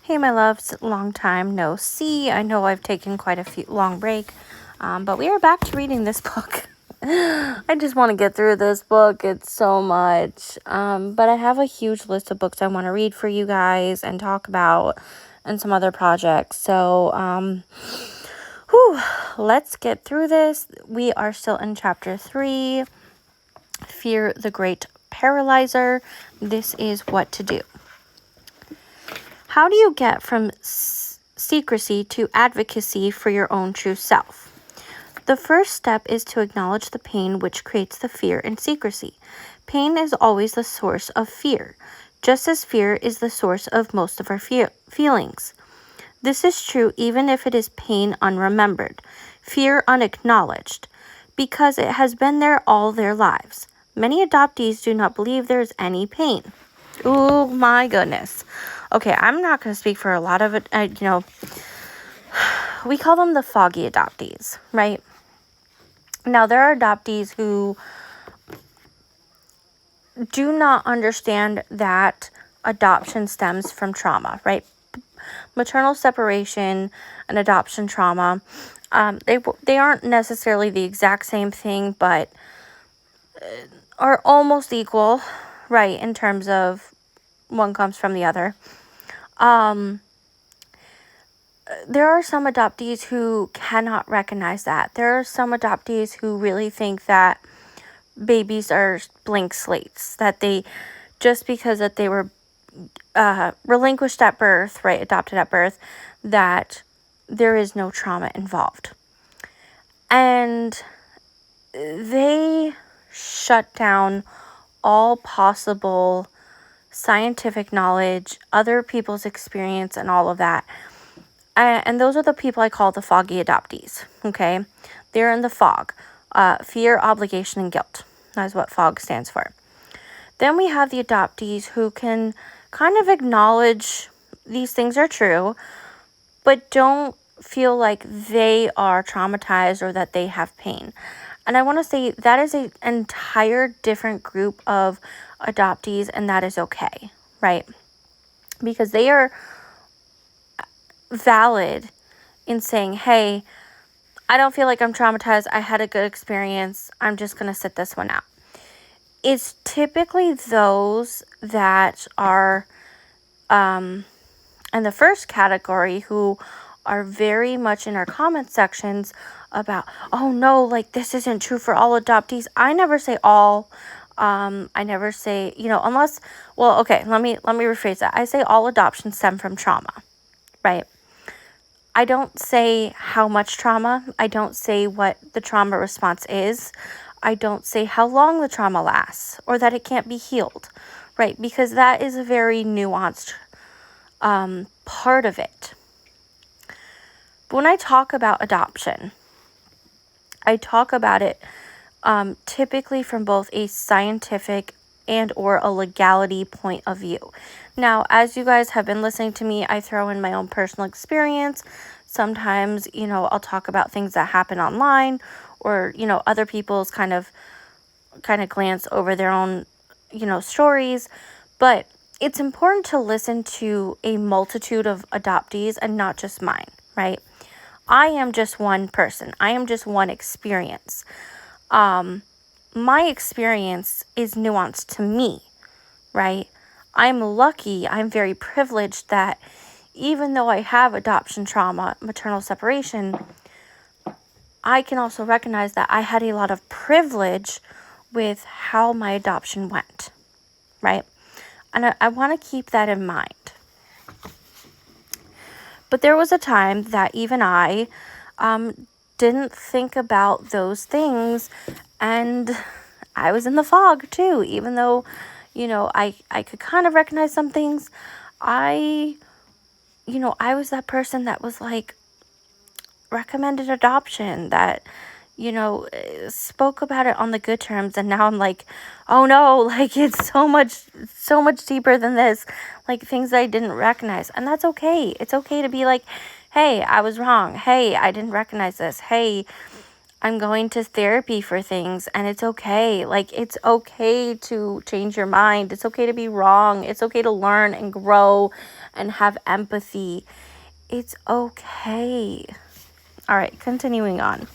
Hey, my loves, long time no see. I know I've taken quite a few long break, but we are back to reading this book. I just want to get through this book. It's so much. But I have a huge list of books I want to read for you guys and talk about and some other projects. So, let's get through this. We are still in chapter 3, Fear the Great Paralyzer. This is what to do. How do you get from secrecy to advocacy for your own true self? The first step is to acknowledge the pain which creates the fear and secrecy. Pain is always the source of fear, just as fear is the source of most of our feelings. This is true even if it is pain unremembered, fear unacknowledged, because it has been there all their lives. Many adoptees do not believe there is any pain. Oh my goodness. Okay, I'm not going to speak for a lot of it. We call them the foggy adoptees, right? Now, there are adoptees who do not understand that adoption stems from trauma, right? Maternal separation and adoption trauma, they aren't necessarily the exact same thing, but are almost equal, right, in terms of one comes from the other. There are some adoptees who cannot recognize that. There are some adoptees who really think that babies are blank slates, that they, just because that they were relinquished at birth, right, adopted at birth, that there is no trauma involved. And they shut down all possible scientific knowledge, other people's experience, and all of that. And those are the people I call the foggy adoptees, okay? They're in the fog. Fear, obligation, and guilt. That's what FOG stands for. Then we have the adoptees who can kind of acknowledge these things are true, but don't feel like they are traumatized or that they have pain. And I want to say that is an entire different group of adoptees, and that is okay, right? Because they are valid in saying, hey, I don't feel like I'm traumatized. I had a good experience. I'm just going to sit this one out. It's typically those that are in the first category who are very much in our comment sections about, oh no, like this isn't true for all adoptees. I never say all. I never say, unless, well, okay, let me rephrase that. I say all adoptions stem from trauma, right? I don't say how much trauma. I don't say what the trauma response is. I don't say how long the trauma lasts or that it can't be healed, right? Because that is a very nuanced part of it. But when I talk about adoption, I talk about it typically from both a scientific and or a legality point of view. Now, as you guys have been listening to me, I throw in my own personal experience. Sometimes, I'll talk about things that happen online or, other people's kind of glance over their own, stories. But it's important to listen to a multitude of adoptees and not just mine, right? I am just one person. I am just one experience. My experience is nuanced to me, right? I'm lucky, I'm very privileged that even though I have adoption trauma, maternal separation, I can also recognize that I had a lot of privilege with how my adoption went, right? And I want to keep that in mind. But there was a time that even I didn't think about those things, and I was in the fog too, even though, I could kind of recognize some things. I was that person that was like recommended adoption, that, spoke about it on the good terms, and now I'm like, oh no, like it's so much deeper than this, like things I didn't recognize. And that's okay. It's okay to be like, hey, I was wrong. Hey, I didn't recognize this. Hey, I'm going to therapy for things, and it's okay. Like, it's okay to change your mind. It's okay to be wrong. It's okay to learn and grow and have empathy. It's okay. All right, continuing on.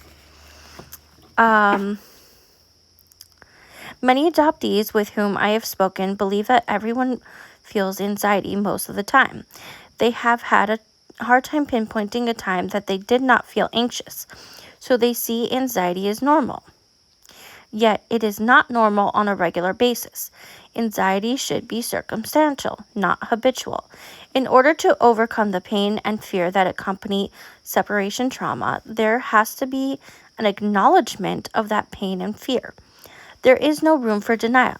Many adoptees with whom I have spoken believe that everyone feels anxiety most of the time. They have had a hard time pinpointing a time that they did not feel anxious, so they see anxiety as normal. Yet it is not normal on a regular basis. Anxiety should be circumstantial, not habitual. In order to overcome the pain and fear that accompany separation trauma, there has to be an acknowledgement of that pain and fear. There is no room for denial.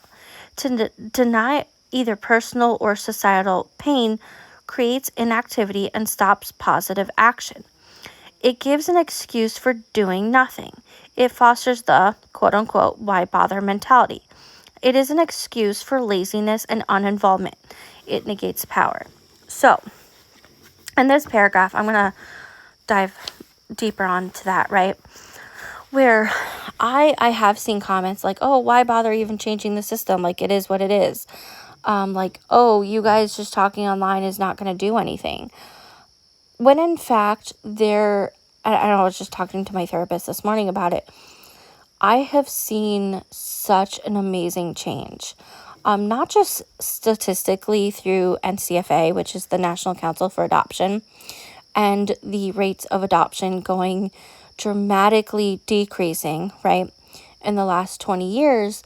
To deny either personal or societal pain creates inactivity and stops positive action. It gives an excuse for doing nothing. It fosters the quote-unquote why bother mentality. It is an excuse for laziness and uninvolvement. It negates power. So, in this paragraph, I'm going to dive deeper onto that, right? Where I have seen comments like, oh, why bother even changing the system? Like, it is what it is. Like, oh, you guys just talking online is not going to do anything. When in fact, I was just talking to my therapist this morning about it. I have seen such an amazing change. Not just statistically through NCFA, which is the National Council for Adoption, and the rates of adoption going dramatically decreasing, right, in the last 20 years,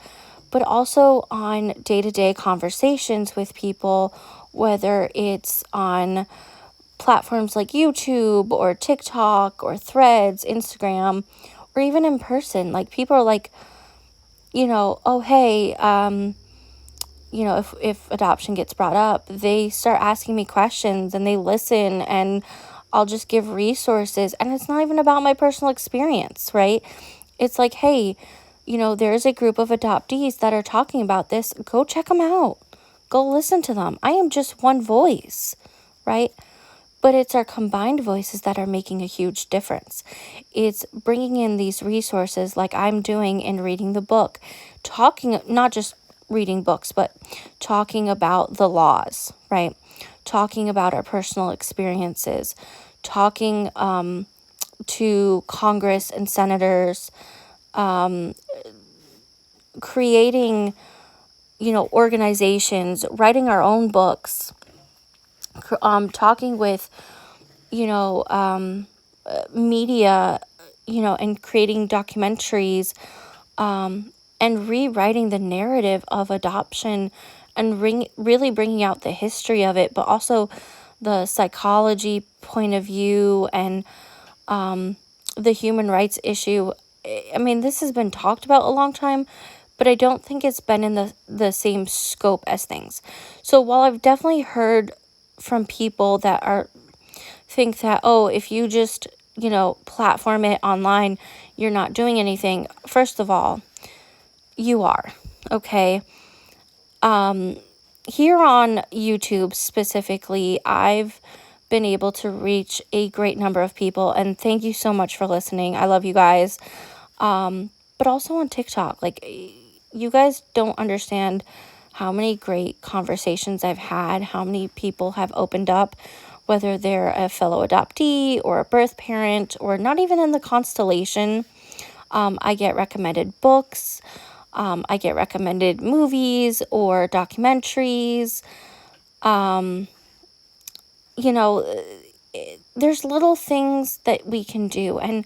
but also on day-to-day conversations with people, whether it's on platforms like YouTube or TikTok or Threads, Instagram, or even in person. Like, people are like, oh, hey, if adoption gets brought up, they start asking me questions and they listen, and I'll just give resources. And it's not even about my personal experience, right? It's like, hey, there's a group of adoptees that are talking about this. Go check them out. Go listen to them. I am just one voice, right? But it's our combined voices that are making a huge difference. It's bringing in these resources like I'm doing in reading the book, talking, not just reading books, but talking about the laws, right? Talking about our personal experiences, talking to Congress and senators, creating, organizations, writing our own books, talking with, media, and creating documentaries, and rewriting the narrative of adoption, and really bringing out the history of it, but also the psychology point of view, and the human rights issue. I mean, this has been talked about a long time, but I don't think it's been in the same scope as things. So while I've definitely heard from people that think that, oh, if you just, platform it online, you're not doing anything. First of all, you are, okay? Here on YouTube specifically, I've been able to reach a great number of people, and thank you so much for listening. I love you guys. But also on TikTok, like, you guys don't understand how many great conversations I've had, how many people have opened up, whether they're a fellow adoptee or a birth parent or not even in the constellation. I get recommended books. I get recommended movies or documentaries. There's little things that we can do. And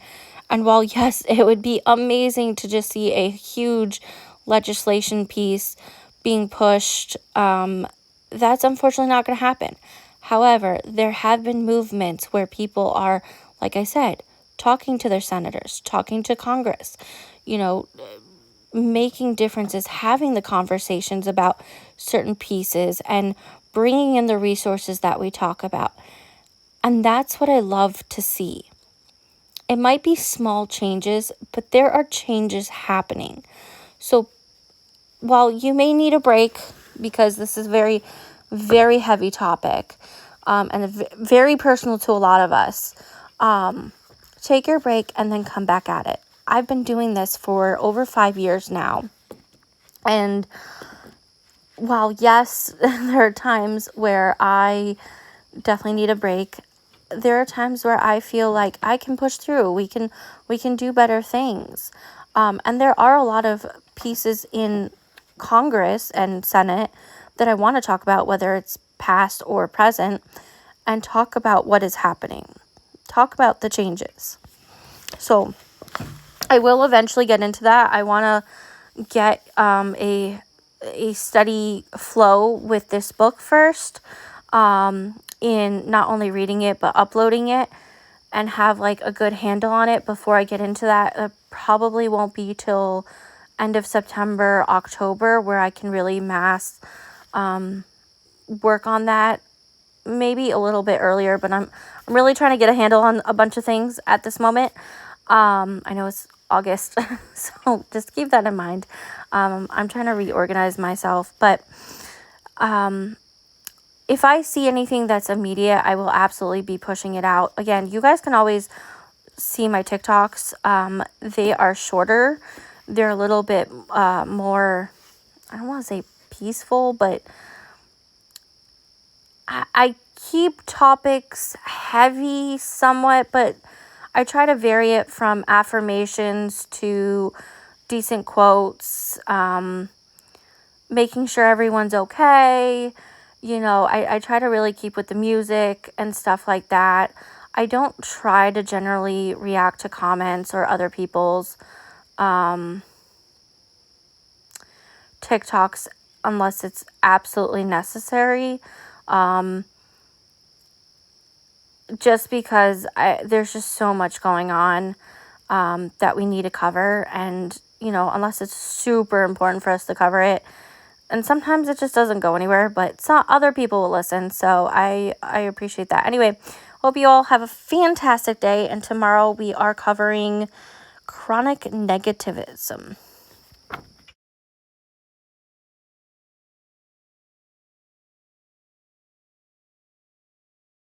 while, yes, it would be amazing to just see a huge legislation piece being pushed, that's unfortunately not going to happen. However, there have been movements where people are, like I said, talking to their senators, talking to Congress, making differences, having the conversations about certain pieces, and bringing in the resources that we talk about. And that's what I love to see. It might be small changes, but there are changes happening. So while you may need a break, because this is very, very heavy topic, and very personal to a lot of us, take your break and then come back at it. I've been doing this for over 5 years now. And while, yes, there are times where I definitely need a break. There are times where I feel like I can push through. We can do better things. And there are a lot of pieces in Congress and Senate that I want to talk about, whether it's past or present, and talk about what is happening. Talk about the changes. So I will eventually get into that. I want to get a steady flow with this book first, in not only reading it but uploading it, and have like a good handle on it before I get into that. It probably won't be till end of September, October, where I can really mass work on that. Maybe a little bit earlier, but I'm really trying to get a handle on a bunch of things at this moment. I know it's August, so just keep that in mind. I'm trying to reorganize myself, but if I see anything that's immediate, I will absolutely be pushing it out. Again, you guys can always see my TikToks. They are shorter. They're a little bit more, I don't want to say peaceful, but I keep topics heavy somewhat, but I try to vary it from affirmations to decent quotes, making sure everyone's okay. I try to really keep with the music and stuff like that. I don't try to generally react to comments or other people's TikToks unless it's absolutely necessary. Just because there's just so much going on that we need to cover. And, unless it's super important for us to cover it. And sometimes it just doesn't go anywhere, but some other people will listen. So I appreciate that. Anyway, hope you all have a fantastic day. And tomorrow we are covering chronic negativism.